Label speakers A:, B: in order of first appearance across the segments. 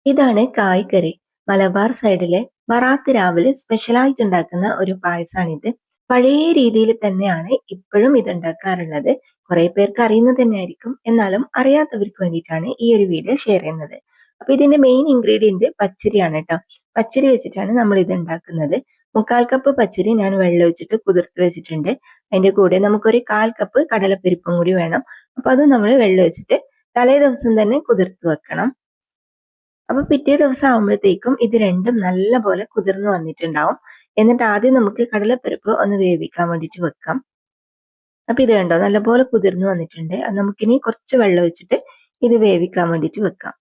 A: ഇതാണ് കായ്കറി. മലബാർ സൈഡിലെ ബറാത്ത് രാവിലെ സ്പെഷ്യലായിട്ട് ഉണ്ടാക്കുന്ന ഒരു പായസാണിത്. പഴയ രീതിയിൽ തന്നെയാണ് ഇപ്പോഴും ഇത് ഉണ്ടാക്കാറുള്ളത്. കുറെ പേർക്ക് അറിയുന്നത് തന്നെയായിരിക്കും. എന്നാലും അറിയാത്തവർക്ക് വേണ്ടിയിട്ടാണ് ഈ ഒരു വീഡിയോ ഷെയർ ചെയ്യുന്നത്. അപ്പൊ ഇതിന്റെ മെയിൻ ഇൻഗ്രീഡിയന്റ് പച്ചരിയാണ് കേട്ടോ. പച്ചരി വെച്ചിട്ടാണ് നമ്മൾ ഇത് ഉണ്ടാക്കുന്നത്. 1/4 കപ്പ് പച്ചരി ഞാൻ വെള്ളം ഒഴിച്ചിട്ട് കുതിർത്ത് വെച്ചിട്ടുണ്ട്. അതിന്റെ കൂടെ നമുക്കൊരു 1/4 കപ്പ് കടലപ്പരിപ്പും കൂടി വേണം. അപ്പൊ അത് നമ്മൾ വെള്ളം ഒഴിച്ചിട്ട് തലേ ദിവസം തന്നെ കുതിർത്ത് വെക്കണം. അപ്പൊ പിറ്റേ ദിവസം ആകുമ്പോഴത്തേക്കും ഇത് രണ്ടും നല്ല പോലെ കുതിർന്നു വന്നിട്ടുണ്ടാവും. എന്നിട്ട് ആദ്യം നമുക്ക് കടലപ്പരിപ്പ് ഒന്ന് വേവിക്കാൻ വേണ്ടിയിട്ട് വെക്കാം. അപ്പൊ ഇത് കണ്ടോ നല്ലപോലെ കുതിർന്നു വന്നിട്ടുണ്ട്. അത് നമുക്കിനി കുറച്ച് വെള്ളം ഒഴിച്ചിട്ട് ഇത് വേവിക്കാൻ വേണ്ടിയിട്ട് വെക്കാം.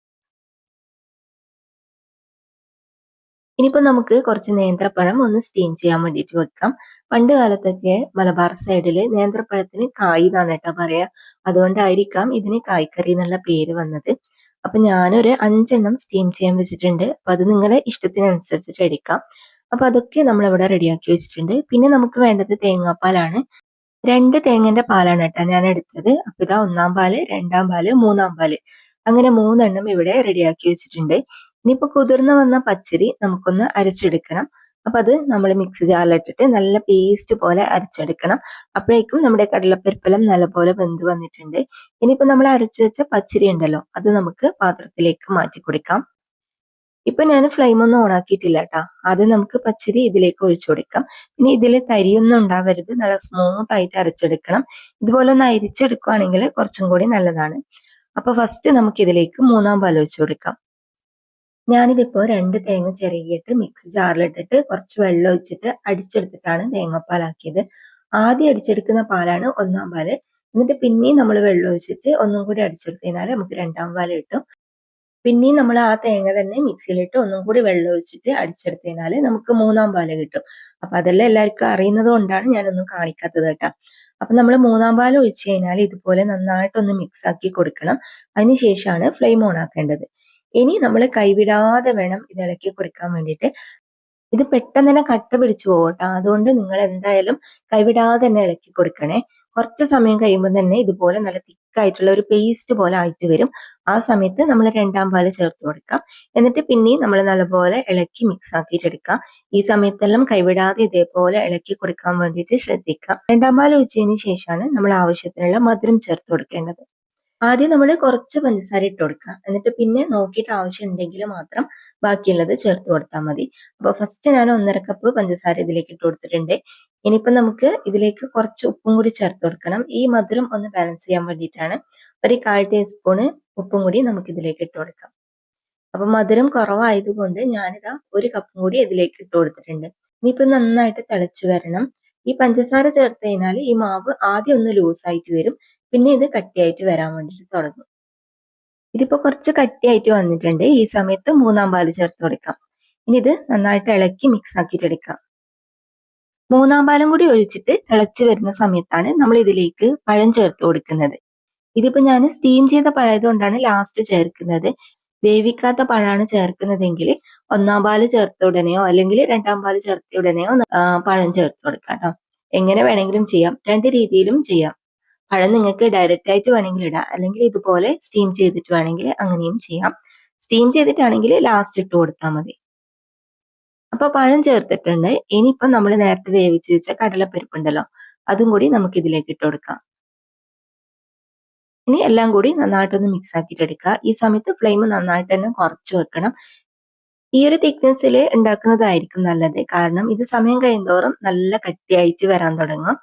A: ഇനിയിപ്പോ നമുക്ക് കുറച്ച് നേന്ത്രപ്പഴം ഒന്ന് സ്റ്റീം ചെയ്യാൻ വേണ്ടിയിട്ട് വെക്കാം. പണ്ട് കാലത്തൊക്കെ മലബാർ സൈഡില് നേന്ത്രപ്പഴത്തിന് കായ് എന്നാണ് കേട്ടോ പറയാ. അതുകൊണ്ടായിരിക്കാം ഇതിന് കായ്ക്കറി എന്നുള്ള പേര് വന്നത്. അപ്പൊ ഞാനൊരു 5 സ്റ്റീം ചെയ്യാൻ വെച്ചിട്ടുണ്ട്. അപ്പൊ അത് നിങ്ങളുടെ ഇഷ്ടത്തിനനുസരിച്ചിട്ട് എടുക്കാം. അപ്പൊ അതൊക്കെ നമ്മൾ ഇവിടെ റെഡിയാക്കി വെച്ചിട്ടുണ്ട്. പിന്നെ നമുക്ക് വേണ്ടത് തേങ്ങാപ്പാലാണ്. 2 തേങ്ങന്റെ പാലാണ് കേട്ടോ ഞാൻ എടുത്തത്. അപ്പൊ ഇതാ 1-ാം പാല്, 2-ാം പാല്, 3-ാം പാല്, അങ്ങനെ 3 ഇവിടെ റെഡിയാക്കി വെച്ചിട്ടുണ്ട്. ഇനിയിപ്പോ കുതിർന്ന് വന്ന പച്ചരി നമുക്കൊന്ന് അരച്ചെടുക്കണം. അപ്പൊ അത് നമ്മൾ മിക്സി ജാറിലിട്ടിട്ട് നല്ല പേസ്റ്റ് പോലെ അരച്ചെടുക്കണം. അപ്പോഴേക്കും നമ്മുടെ കടലപ്പരിപ്പെല്ലാം നല്ലപോലെ വെന്ത് വന്നിട്ടുണ്ട്. ഇനിയിപ്പോ നമ്മൾ അരച്ചു വെച്ച പച്ചരി ഉണ്ടല്ലോ, അത് നമുക്ക് പാത്രത്തിലേക്ക് മാറ്റി കൊടുക്കാം. ഇപ്പൊ ഞാൻ ഫ്ലെയിം ഒന്നും ഓൺ ആക്കിയിട്ടില്ല കേട്ടോ. ആദ്യം നമുക്ക് പച്ചരി ഇതിലേക്ക് ഒഴിച്ചു കൊടുക്കാം. പിന്നെ ഇതിൽ തരിയൊന്നും ഉണ്ടാവരുത്, നല്ല സ്മൂത്ത് ആയിട്ട് അരച്ചെടുക്കണം. ഇതുപോലെ ഒന്ന് അരിച്ചെടുക്കുകയാണെങ്കിൽ കുറച്ചും കൂടി നല്ലതാണ്. അപ്പൊ ഫസ്റ്റ് നമുക്ക് ഇതിലേക്ക് 3-ാം പാൽ ഒഴിച്ചു കൊടുക്കാം. ഞാനിതിപ്പോ 2 തേങ്ങ ചിരകിയിട്ട് മിക്സി ജാറിലിട്ടിട്ട് കുറച്ച് വെള്ളം ഒഴിച്ചിട്ട് അടിച്ചെടുത്തിട്ടാണ് തേങ്ങാപ്പാലാക്കിയത്. ആദ്യം അടിച്ചെടുക്കുന്ന പാലാണ് 1-ാം പാല്. എന്നിട്ട് പിന്നെയും നമ്മൾ വെള്ളം ഒഴിച്ചിട്ട് ഒന്നും കൂടി അടിച്ചെടുത്തു കഴിഞ്ഞാൽ നമുക്ക് 2-ാം പാല് കിട്ടും. പിന്നെയും നമ്മൾ ആ തേങ്ങ തന്നെ മിക്സിയിലിട്ട് ഒന്നും കൂടി വെള്ളം ഒഴിച്ചിട്ട് അടിച്ചെടുത്തു കഴിഞ്ഞാൽ നമുക്ക് 3-ാം പാല് കിട്ടും. അപ്പൊ അതെല്ലാം എല്ലാവർക്കും അറിയുന്നത് കൊണ്ടാണ് ഞാനൊന്നും കാണിക്കാത്തത് കേട്ടോ. അപ്പൊ നമ്മൾ 3-ാം പാല് ഒഴിച്ചു കഴിഞ്ഞാൽ ഇതുപോലെ നന്നായിട്ടൊന്ന് മിക്സ് ആക്കി കൊടുക്കണം. അതിനുശേഷമാണ് ഫ്ലെയിം ഓൺ ആക്കേണ്ടത്. ഇനി നമ്മൾ കൈവിടാതെ വേണം ഇത് ഇളക്കി കൊടുക്കാൻ വേണ്ടിയിട്ട്. ഇത് പെട്ടെന്ന് തന്നെ കട്ട പിടിച്ചു പോകട്ടോ. അതുകൊണ്ട് നിങ്ങൾ എന്തായാലും കൈവിടാതെ തന്നെ ഇളക്കി കൊടുക്കണേ. കുറച്ച് സമയം കഴിയുമ്പോൾ തന്നെ ഇതുപോലെ നല്ല തിക്കായിട്ടുള്ള ഒരു പേസ്റ്റ് പോലെ ആയിട്ട് വരും. ആ സമയത്ത് നമ്മൾ 2-ാം പാല് ചേർത്ത് കൊടുക്കാം. എന്നിട്ട് പിന്നെയും നമ്മൾ നല്ലപോലെ ഇളക്കി മിക്സ് ആക്കിയിട്ട് എടുക്കാം. ഈ സമയത്തെല്ലാം കൈവിടാതെ ഇതേപോലെ ഇളക്കി കൊടുക്കാൻ വേണ്ടിയിട്ട് ശ്രദ്ധിക്കാം. 2-ാം പാൽ ഒഴിച്ചതിന് ശേഷമാണ് നമ്മൾ ആവശ്യത്തിനുള്ള മധുരം ചേർത്ത് കൊടുക്കേണ്ടത്. ആദ്യം നമ്മൾ കുറച്ച് പഞ്ചസാര ഇട്ട് കൊടുക്കുക. എന്നിട്ട് പിന്നെ നോക്കിയിട്ട് ആവശ്യം ഉണ്ടെങ്കിൽ മാത്രം ബാക്കിയുള്ളത് ചേർത്ത് കൊടുത്താൽ മതി. അപ്പോൾ ഫസ്റ്റ് ഞാൻ 1/2 കപ്പ് പഞ്ചസാര ഇതിലേക്ക് ഇട്ട് കൊടുത്തിട്ടുണ്ട്. ഇനിയിപ്പോൾ നമുക്ക് ഇതിലേക്ക് കുറച്ച് ഉപ്പും കൂടി ചേർത്ത് കൊടുക്കണം. ഈ മധുരം ഒന്ന് ബാലൻസ് ചെയ്യാൻ വേണ്ടിയിട്ടാണ്. ഒരു 1/4 ടീസ്പൂണ് ഉപ്പും കൂടി നമുക്ക് ഇതിലേക്ക് ഇട്ട് കൊടുക്കാം. അപ്പൊ മധുരം കുറവായതുകൊണ്ട് ഞാനിതാ 1 കപ്പും കൂടി ഇതിലേക്ക് ഇട്ട് കൊടുത്തിട്ടുണ്ട്. ഇനിയിപ്പോൾ നന്നായിട്ട് തിളച്ചു വരണം. ഈ പഞ്ചസാര ചേർത്ത് കഴിഞ്ഞാൽ ഈ മാവ് ആദ്യം ഒന്ന് ലൂസായിട്ട് വരും. പിന്നെ ഇത് കട്ടിയായിട്ട് വരാൻ വേണ്ടിയിട്ട് തുടങ്ങും. ഇതിപ്പോ കുറച്ച് കട്ടിയായിട്ട് വന്നിട്ടുണ്ട്. ഈ സമയത്ത് 3-ാം പാല് ചേർത്ത് കൊടുക്കാം. ഇനി ഇത് നന്നായിട്ട് ഇളക്കി മിക്സ് ആക്കിയിട്ട് എടുക്കാം. 3-ാം പാലും കൂടി ഒഴിച്ചിട്ട് തിളച്ചു വരുന്ന സമയത്താണ് നമ്മൾ ഇതിലേക്ക് പഴം ചേർത്ത് കൊടുക്കുന്നത്. ഇതിപ്പോ ഞാൻ സ്റ്റീം ചെയ്ത പഴയതുകൊണ്ടാണ് ലാസ്റ്റ് ചേർക്കുന്നത്. വേവിക്കാത്ത പഴമാണ് ചേർക്കുന്നതെങ്കിൽ 1-ാം പാല് ചേർത്ത ഉടനെയോ അല്ലെങ്കിൽ 2-ാം പാല് ചേർത്ത ഉടനെയോ പഴം ചേർത്ത് കൊടുക്കാം കേട്ടോ. എങ്ങനെ വേണമെങ്കിലും ചെയ്യാം, 2 രീതിയിലും ചെയ്യാം. പഴം നിങ്ങൾക്ക് ഡയറക്റ്റ് ആയിട്ട് വേണമെങ്കിൽ ഇടാം, അല്ലെങ്കിൽ ഇതുപോലെ സ്റ്റീം ചെയ്തിട്ട് വേണമെങ്കിൽ അങ്ങനെയും ചെയ്യാം. സ്റ്റീം ചെയ്തിട്ടാണെങ്കിൽ ലാസ്റ്റ് ഇട്ട് കൊടുത്താൽ മതി. അപ്പൊ പഴം ചേർത്തിട്ടുണ്ട്. ഇനിയിപ്പം നമ്മൾ നേരത്തെ വേവിച്ച് വെച്ച കടലപ്പരിപ്പുണ്ടല്ലോ, അതും കൂടി നമുക്ക് ഇതിലേക്ക് ഇട്ട് കൊടുക്കാം. ഇനി എല്ലാം കൂടി നന്നായിട്ടൊന്ന് മിക്സ് ആക്കിയിട്ട് എടുക്കുക. ഈ സമയത്ത് ഫ്ലെയിം നന്നായിട്ട് തന്നെ കുറച്ച് വെക്കണം. ഈ ഒരു തിക്നെസ്സിൽ ഉണ്ടാക്കുന്നതായിരിക്കും നല്ലത്. കാരണം ഇത് സമയം കഴിയുന്തോറും നല്ല കട്ടിയായിട്ട് വരാൻ തുടങ്ങും.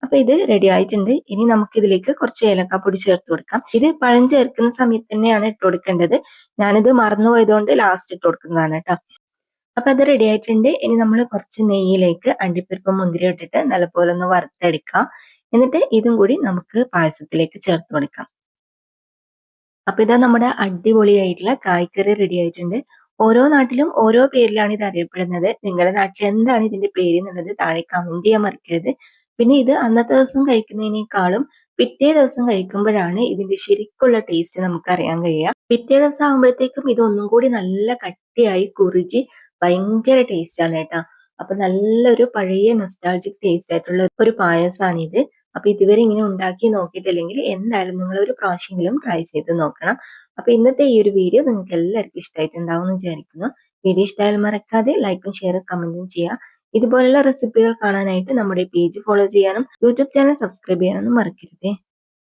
A: അപ്പൊ ഇത് റെഡി ആയിട്ടുണ്ട്. ഇനി നമുക്ക് ഇതിലേക്ക് കുറച്ച് ഏലക്കാപ്പൊടി ചേർത്ത് കൊടുക്കാം. ഇത് പഴം ചേർക്കുന്ന സമയത്ത് തന്നെയാണ് ഇട്ട് കൊടുക്കേണ്ടത്. ഞാനിത് മറന്നുപോയതുകൊണ്ട് ലാസ്റ്റ് ഇട്ട് കൊടുക്കുന്നതാണ് കേട്ടോ. അപ്പൊ അത് റെഡി ആയിട്ടുണ്ട്. ഇനി നമ്മൾ കുറച്ച് നെയ്യിലേക്ക് അണ്ടിപ്പരിപ്പ് മുന്തിരി ഇട്ടിട്ട് നല്ലപോലെ ഒന്ന് വറുത്തെടുക്കാം. എന്നിട്ട് ഇതും കൂടി നമുക്ക് പായസത്തിലേക്ക് ചേർത്ത് കൊടുക്കാം. അപ്പൊ ഇതാ നമ്മുടെ അടിപൊളിയായിട്ടുള്ള കായ്ക്കറി റെഡി ആയിട്ടുണ്ട്. ഓരോ നാട്ടിലും ഓരോ പേരിലാണ് ഇത് അറിയപ്പെടുന്നത്. നിങ്ങളുടെ നാട്ടിൽ എന്താണ് ഇതിന്റെ പേര് എന്നുള്ളത് താഴെ കമന്റ് ചെയ്യാൻ മറക്കരുത്. പിന്നെ ഇത് അന്നത്തെ ദിവസം കഴിക്കുന്നതിനേക്കാളും പിറ്റേ ദിവസം കഴിക്കുമ്പോഴാണ് ഇതിന്റെ ശരിക്കുള്ള ടേസ്റ്റ് നമുക്ക് അറിയാൻ കഴിയുക. പിറ്റേ ദിവസം ആകുമ്പോഴത്തേക്കും ഇത് ഒന്നും കൂടി നല്ല കട്ടിയായി കുറുകി ഭയങ്കര ടേസ്റ്റ് ആണ് കേട്ടോ. അപ്പൊ നല്ലൊരു പഴയ നൊസ്റ്റാൾജിക് ടേസ്റ്റ് ആയിട്ടുള്ള ഒരു പായസമാണ് ഇത്. അപ്പൊ ഇതുവരെ ഇങ്ങനെ ഉണ്ടാക്കി നോക്കിയിട്ടില്ലെങ്കിൽ എന്തായാലും നിങ്ങൾ ഒരു പ്രാവശ്യമെങ്കിലും ട്രൈ ചെയ്ത് നോക്കണം. അപ്പൊ ഇന്നത്തെ ഈ ഒരു വീഡിയോ നിങ്ങൾക്ക് എല്ലാവർക്കും ഇഷ്ടമായിട്ടുണ്ടാവും എന്ന് വിചാരിക്കുന്നു. വീഡിയോ ഇഷ്ടമായാലും മറക്കാതെ ലൈക്കും ഷെയറും കമന്റും ചെയ്യുക. ഇതുപോലുള്ള റെസിപ്പികൾ കാണാനായിട്ട് നമ്മുടെ പേജ് ഫോളോ ചെയ്യാനും യൂട്യൂബ് ചാനൽ സബ്സ്ക്രൈബ് ചെയ്യാനൊന്നും മറക്കരുത്.